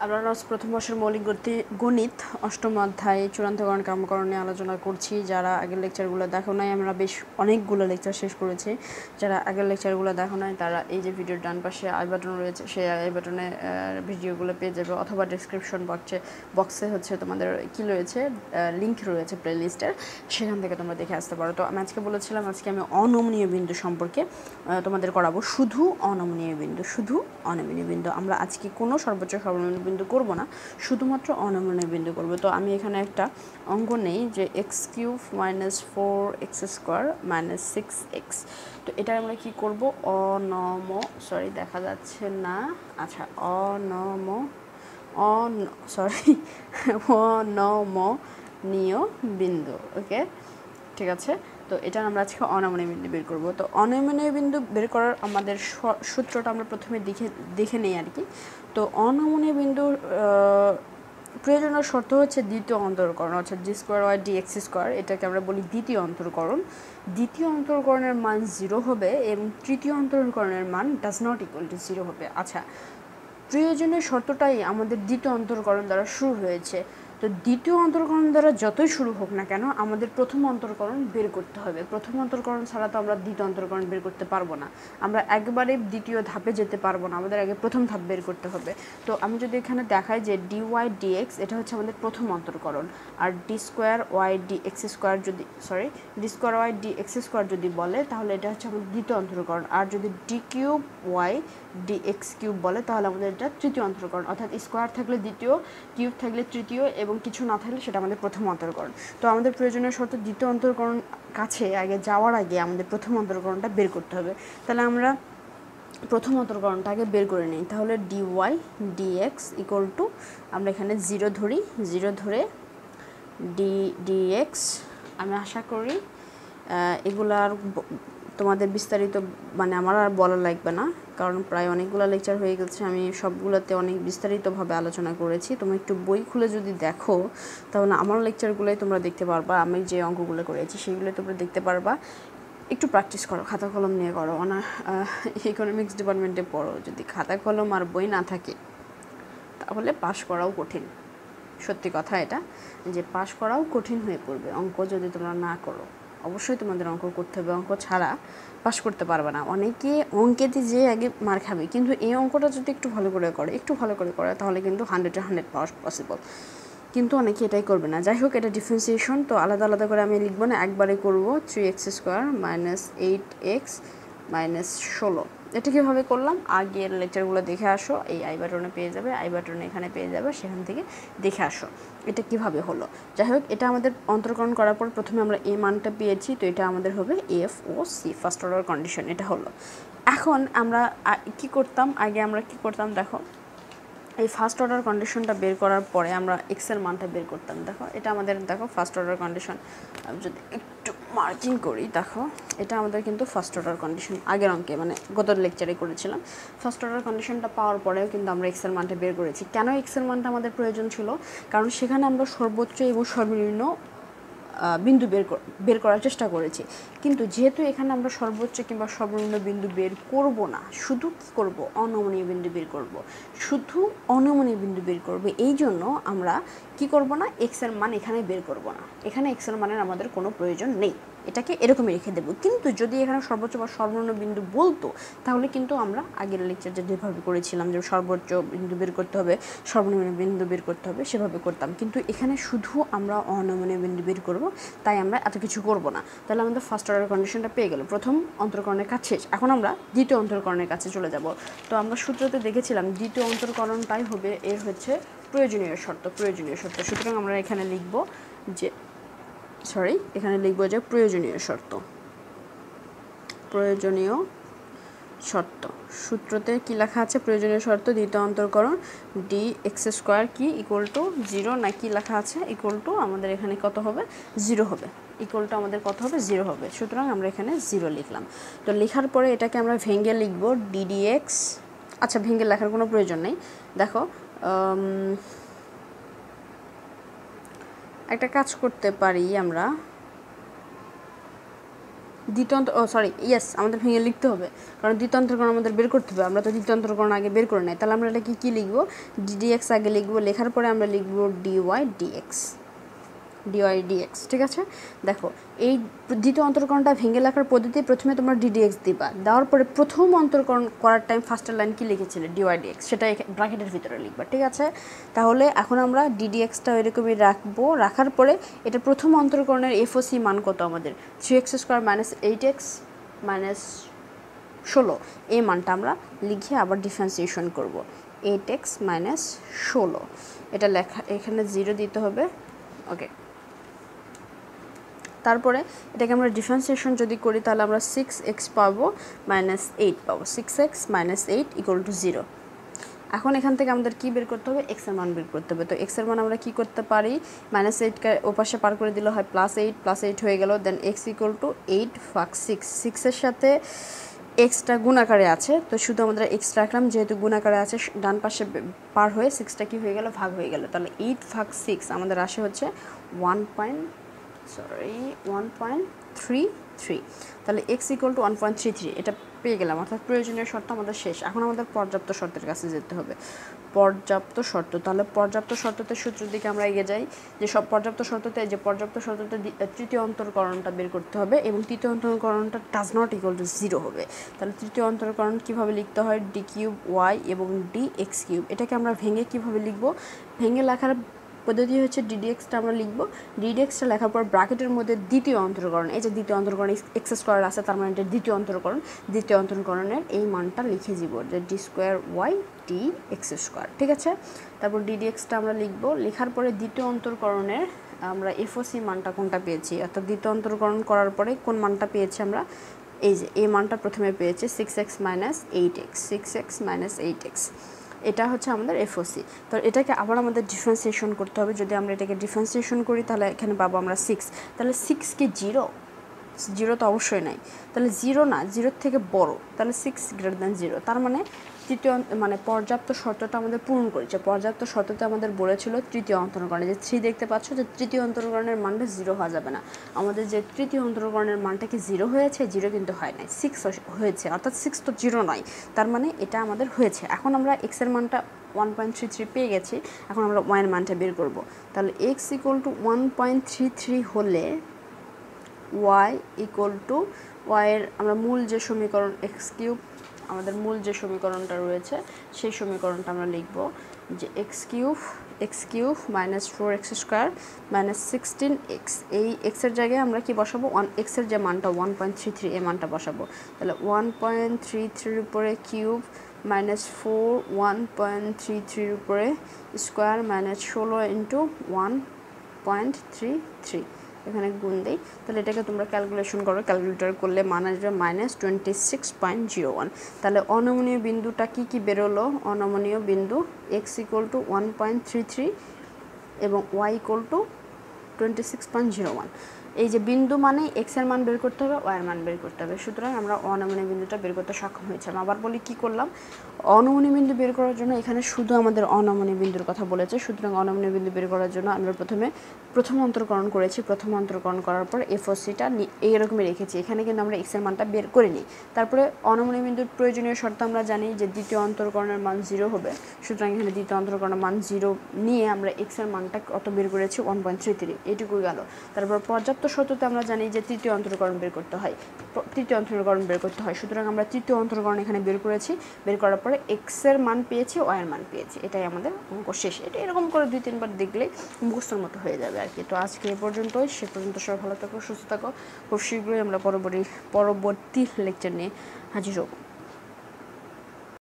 আমরা প্রথম বর্ষের মৌলিক গণিত অষ্টম অধ্যায় চূড়ান্তকরণ কামকরণ নিয়ে আলোচনা করছি। যারা আগের লেকচারগুলো দেখো নাই, আমরা বেশ অনেকগুলো লেকচার শেষ করেছি। যারা আগের লেকচারগুলো দেখো নাই তারা এই যে ভিডিওর ডান পাশে আই বাটন রয়েছে, সেই আই বাটনে ভিডিওগুলো পেয়ে যাবে, অথবা ডিসক্রিপশন বক্সে হচ্ছে তোমাদের কি রয়েছে, লিঙ্ক রয়েছে প্লে লিস্টের, সেখান থেকে তোমরা দেখে আসতে পারো। তো আমি আজকে বলেছিলাম আজকে আমি অনমনীয় বিন্দু সম্পর্কে তোমাদের করাবো, শুধু অনমনীয় বিন্দু। আমরা আজকে কোনো সর্বোচ্চ সর্বনিম্ন বিন্দু করব না, শুধুমাত্র অনমনীয় বিন্দু করব। তো আমি এখানে একটা অঙ্ক নেই যে x³ - 4x² - 6x। তো এটা আমরা কি করব, দেখা যাচ্ছে না, আচ্ছা অনমনীয় বিন্দু। ওকে, ঠিক আছে। তো এটা আমরা আজকে অনমনীয় বিন্দু বের করব। তো অনমনীয় বিন্দু বের করার আমাদের সূত্রটা আমরা প্রথমে দেখে নেই আর কি। তো অনমনীয় বিন্দুর প্রয়োজনীয় শর্ত হচ্ছে দ্বিতীয় অন্তরকরণ, অর্থাৎ d² dx², এটাকে আমরা বলি দ্বিতীয় অন্তরকরণ। দ্বিতীয় অন্তরকরণের মান 0 হবে এবং তৃতীয় অন্তরকরণের মান ডাজ নট ইকুয়াল টু 0 হবে। আচ্ছা, প্রয়োজনীয় শর্তটাই আমাদের দ্বিতীয় অন্তরকরণ দ্বারা শুরু হয়েছে। তো দ্বিতীয় অন্তরকরণ দ্বারা যতই শুরু হোক না কেন, আমাদের প্রথম অন্তরকরণ বের করতে হবে। প্রথম অন্তরকরণ ছাড়া তো আমরা দ্বিতীয় অন্তরকরণ বের করতে পারবো না, আমরা একবারে দ্বিতীয় ধাপে যেতে পারবো না, আমাদের আগে প্রথম ধাপ বের করতে হবে। তো আমি যদি এখানে দেখাই যে dy dx এটা হচ্ছে আমাদের প্রথম অন্তরকরণ, আর d² dx² যদি বলে তাহলে এটা হচ্ছে আমাদের দ্বিতীয় অন্তরকরণ, আর যদি d³ dx³ বলে তাহলে আমাদের এটা তৃতীয় অন্তরকরণ, অর্থাৎ স্কোয়ার থাকলে দ্বিতীয়, কিউব থাকলে তৃতীয় এবং কিছু না থাকলে সেটা আমাদের প্রথম অন্তরকরণ। তো আমাদের প্রয়োজনীয় শর্ত দ্বিতীয় অন্তরকরণ কাছে আগে যাওয়ার আগে আমাদের প্রথম অন্তরকরণটা বের করতে হবে। তাহলে আমরা প্রথম অন্তরকরণটা আগে বের করে নিই। তাহলে dy dx ইকুয়াল টু, আমরা এখানে 0 ধরি, 0 ধরে dx। আমি আশা করি এগুলার তোমাদের বিস্তারিত আমার আর বলা লাগবে না, কারণ প্রায় অনেকগুলো লেকচার হয়ে গেছে, আমি সবগুলোতে অনেক বিস্তারিতভাবে আলোচনা করেছি। তোমরা একটু বই খুলে যদি দেখো তাহলে আমার লেকচারগুলোই তোমরা দেখতে পারবা, আমি যে অঙ্কগুলো করেছি সেগুলো তোমরা দেখতে পারবা। একটু প্র্যাকটিস করো, খাতা কলম নিয়ে করো, ইকোনমিক্স ডিপার্টমেন্টে পড়ো। যদি খাতা কলম আর বই না থাকে তাহলে পাশ করাও কঠিন। সত্যি কথা এটা, যে পাশ করাও কঠিন হয়ে পড়বে অঙ্ক যদি তোমরা না করো। অবশ্যই তোমাদের অঙ্ক করতে হবে, অঙ্ক ছাড়া পাশ করতে পারবে না। অনেকে অঙ্কেতে যে আগে মার খাবে, কিন্তু এই অঙ্কটা যদি একটু ভালো করে করে তাহলে কিন্তু 100 পাওয়া পসিবল, কিন্তু অনেকে এটাই করবে না। যাই হোক, এটা ডিফারেন্সিয়েশন, তো আলাদা আলাদা করে আমি লিখবো না, একবারে করবো। 3x² - 8x - 16। এটা কীভাবে করলাম আগের লেকচারগুলো দেখে আসো, এই আই বাটনে পেয়ে যাবে, আই বাটনে এখানে পেয়ে যাবে, সেখান থেকে দেখে আসো এটা কিভাবে হলো। যাই হোক, এটা আমাদের অন্তর্করণ করার পর প্রথমে আমরা এ মানটা পেয়েছি, তো এটা আমাদের হবে F O C, first order condition, এটা হলো। এখন আমরা কি করতাম, আগে আমরা কি করতাম দেখো, এই ফার্স্ট অর্ডার কন্ডিশনটা বের করার পরে আমরা এক্সের মানটা বের করতাম। দেখো এটা আমাদের, দেখো ফার্স্ট অর্ডার কন্ডিশন, আমি যদি একটু মার্কিং করি, দেখো এটা আমাদের কিন্তু ফার্স্ট অর্ডার কন্ডিশন আগের অঙ্কে গত লেকচারে করেছিলাম। ফার্স্ট অর্ডার কন্ডিশনটা পাওয়ার পরেও কিন্তু আমরা এক্সের মানটা বের করেছি। কেন এক্সের মানটা আমাদের প্রয়োজন ছিল? কারণ সেখানে আমরা সর্বোচ্চ এবং সর্বনিম্ন বিন্দু বের করার চেষ্টা করেছি, কিন্তু যেহেতু এখানে আমরা সর্বোচ্চ কিংবা সর্বনিম্ন বিন্দু বের করব না, শুধু কী করব, অনমনীয় বিন্দু বের করব, এই জন্য আমরা কি করব না, এক্সের মান এখানে বের করব না। এখানে এক্সের মানের আমাদের কোনো প্রয়োজন নেই, এটাকে এরকমই রেখে দেবো। কিন্তু যদি এখানে সর্বোচ্চ বা সর্বনিম্ন বিন্দু বলতো তাহলে কিন্তু আমরা আগের লেকচার যেভাবে করেছিলাম যে সর্বোচ্চ বিন্দু বের করতে হবে, সর্বনিম্ন বিন্দু বের করতে হবে, সেভাবে করতাম। কিন্তু এখানে শুধু আমরা অনমনীয় বিন্দু বের করব, তাই আমরা এত কিছু করব না। তাহলে আমাদের ফার্স্ট অর্ডার কন্ডিশনটা পেয়ে গেল, প্রথম অন্তরকরণের কাজ শেষ। এখন আমরা দ্বিতীয় অন্তরকরণের কাছে চলে যাব। তো আমরা সূত্রতে দেখেছিলাম দ্বিতীয় অন্তরকরণটাই হবে এর হচ্ছে প্রয়োজনীয় শর্ত। সুতরাং আমরা এখানে লিখব যে প্রয়োজনীয় শর্ত। সূত্রতে কি লেখা আছে, প্রয়োজনীয় শর্ত দ্বিতীয় অন্তরকরণ dx² কি ইকুয়াল টু 0, না কি লেখা আছে, ইকুয়াল টু আমাদের এখানে কত হবে, 0 হবে, ইকুয়াল টু আমাদের কত হবে, 0 হবে। সুতরাং আমরা এখানে 0 লিখলাম। তো লেখার পরে এটাকে আমরা ভেঙে লিখব ddx। আচ্ছা, ভেঙে লেখার কোনো প্রয়োজন নেই। দেখো একটা কাজ করতে পারি আমরা, আমাদের ভেঙে লিখতে হবে, কারণ দ্বিতীয় অন্তরকরণ আমাদের বের করতে হবে। আমরা তো দ্বিতীয় অন্তরকরণ আগে বের করে নেই, তাহলে আমরা এটা কি লিখবো, ডিডিএক্স আগে লিখবো, লেখার পরে আমরা লিখবো ডিওয়াই ডিএক্স, ঠিক আছে। দেখো এই দ্বিতীয় অন্তরকরণটা ভেঙে লেখার পদ্ধতি, প্রথমে তোমরা ডিডিএক্স দিবা, দেওয়ার পরে প্রথম অন্তরকরণ করার টাইম ফার্স্টের লাইন কি লিখেছিলে, ডিওয়াই ডিএক্স, সেটা ব্র্যাকেটের ভিতরে লিখবা, ঠিক আছে। তাহলে এখন আমরা ডিডিএক্সটা এরকমই রাখবো, রাখার পরে এটা প্রথম অন্তরকরণের এফওসি মান কত আমাদের, 3x² - 8x - 16, এই মানটা আমরা লিখে আবার ডিফারেন্সিয়েশন করব, 8x - 16, এটা লেখা এখানে 0 দিতে হবে, ওকে। তারপরে এটাকে আমরা ডিফারেন্সিয়েশন যদি করি তাহলে আমরা 6x পাবো -8 পাবো, 6x - 8 = 0। এখন এখান থেকে আমাদের কি বের করতে হবে, x এর মান বের করতে হবে। তো x এর মান আমরা কি করতে পারি, -8 কে ওপাশে পার করে দিলে হয় +8 হয়ে গেল, দেন x = 8 ভাগ 6, 6 এর সাথে এক্সটা গুণাকারে আছে, তো শুধু আমরা এক্স রাখলাম, যেহেতু গুণাকারে আছে ডান পাশে পার হয়ে 6টা কি হয়ে গেল, ভাগ হয়ে গেল। তাহলে 8 ভাগ 6 আমাদের আসে হচ্ছে 1.33, তাহলে x = 1.33, এটা পেয়ে গেলাম, অর্থাৎ প্রয়োজনীয় শর্ত আমাদের শেষ। এখন আমাদের পর্যাপ্ত শর্তের কাছে যেতে হবে, পর্যাপ্ত শর্ত। তাহলে পর্যাপ্ত শর্ততে সূত্রের দিকে আমরা এগিয়ে যাই, যে সব পর্যাপ্ত শর্ততে তৃতীয় অন্তরকরণটা বের করতে হবে, এবং তৃতীয় অন্তরকরণটা ≠ 0 হবে। তাহলে তৃতীয় অন্তরকরণ কিভাবে লিখতে হয়, d³ এবং dx³, এটাকে আমরা ভেঙে কিভাবে লিখব, ভেঙে লেখার পদ্ধতি হচ্ছে ডিডিএক্সটা আমরা লিখব, ডিডিএক্সটা লেখার পর ব্র্যাকেটের মধ্যে দ্বিতীয় অন্তরকরণ, এই যে দ্বিতীয় অন্তরকরণ x² আছে, তার মানে এটা দ্বিতীয় অন্তরকরণের এই মানটা লিখে দিব, যে d² dx², ঠিক আছে। তারপর ডিডিএক্সটা আমরা লিখব, লেখার পরে দ্বিতীয় অন্তরকরণের আমরা এফওসি মানটা কোনটা পেয়েছি, অর্থাৎ দ্বিতীয় অন্তরকরণ করার পরে কোন মানটা পেয়েছি আমরা, এই যে এই মানটা প্রথমে পেয়েছি 6x - 8x, এটা হচ্ছে আমাদের এফওসি। তো এটাকে আবার আমাদের ডিফারেন্সিয়েশন করতে হবে, যদি আমরা এটাকে ডিফারেন্সিয়েশন করি তাহলে এখানে পাবো আমরা 6, তাহলে 6 কি 0 তো অবশ্যই নাই, তাহলে 0 না, 0-র থেকে বড়, তাহলে 6 > 0, তার মানে পর্যাপ্ত শর্তটা আমাদের পূরণ করেছে। পর্যাপ্ত শর্ততে আমাদের বলেছিল তৃতীয় অন্তরকরণে, যে 3 দেখতে পাচ্ছ, যে তৃতীয় অন্তরকরণের মানটা 0 হওয়া যাবে না। আমাদের যে তৃতীয় অন্তরকরণের মানটা কি 0 হয়েছে, 0 কিন্তু হয় নাই, 6 হয়েছে, অর্থাৎ 6 তো 0 নয়, তার মানে এটা আমাদের হয়েছে। এখন আমরা x এর মানটা 1.33 পেয়ে গেছি, এখন আমরা y এর মানটা বের করব। তাহলে x = 1.33 হলে y এর আমরা মূল যে সমীকরণ x³ আমাদের মূল যে সমীকরণটা রয়েছে সেই সমীকরণটা আমরা লিখব, যে x³ - 4x² - 16x, এই x এর জায়গায় আমরা কি বসাবো, x এর যে মানটা 1.33, এই মানটা বসাবো। তাহলে 1.33 উপরে কিউব -4 1.33 উপরে স্কোয়ার -16 × 1.33, এখানে গুণ দেই, তাহলে এটাকে তোমরা ক্যালকুলেশন করো, ক্যালকুলেটর করলে মান আসবে -26.01। তাহলে অনমনীয় বিন্দুটা কি বেরোলো, অনমনীয় বিন্দু x = 1.33 এবং y = 26.01। এই যে বিন্দু মানে x এর মান বের করতে হবে, y এর মান বের করতে হবে, সুতরাং আমরা অনমনীয় বিন্দুটা বের করতে সক্ষম হয়েছি। আমি আবার বলি কি করলাম, অনমনীয় বিন্দু বের করার জন্য এখানে শুধু আমাদের অনমনীয় বিন্দুর কথা বলেছে, সুতরাং অনমনীয় বিন্দু বের করার জন্য আমরা প্রথম অন্তরকরণ করেছি, প্রথম অন্তরকরণ করার পর এফওসিটা এইরকমই রেখেছি, এখানে কিন্তু আমরা x এর মানটা বের করিনি। তারপরে অনমনীয় বিন্দুর প্রয়োজনীয় শর্ত আমরা জানি যে দ্বিতীয় অন্তরকরণের মান 0 হবে, সুতরাং এখানে দ্বিতীয় অন্তরকরণের মান 0 নিয়ে আমরা x এর মানটা কত বের করেছি, 1.33, এইটুকু গেল। তারপর পর্যাপ্ত শর্ততে আমরা জানি যে তৃতীয় অন্তরকরণ বের করতে হয়, সুতরাং আমরা তৃতীয় অন্তরকরণ এখানে বের করেছি, বের করার পরে x এর মান পেয়েছি, y এর মান পেয়েছি, এটাই আমাদের অঙ্ক শেষ। এটা এরকম করে 2-3 বার দেখলেই মুখস্থের মতো হয়ে যাবে আর কি। তো আজকে এ পর্যন্তই, সে পর্যন্ত সবাই ভালো থাকো, সুস্থ থাকো। খুব শীঘ্রই আমরা পরবর্তী লেকচার নিয়ে হাজির হব।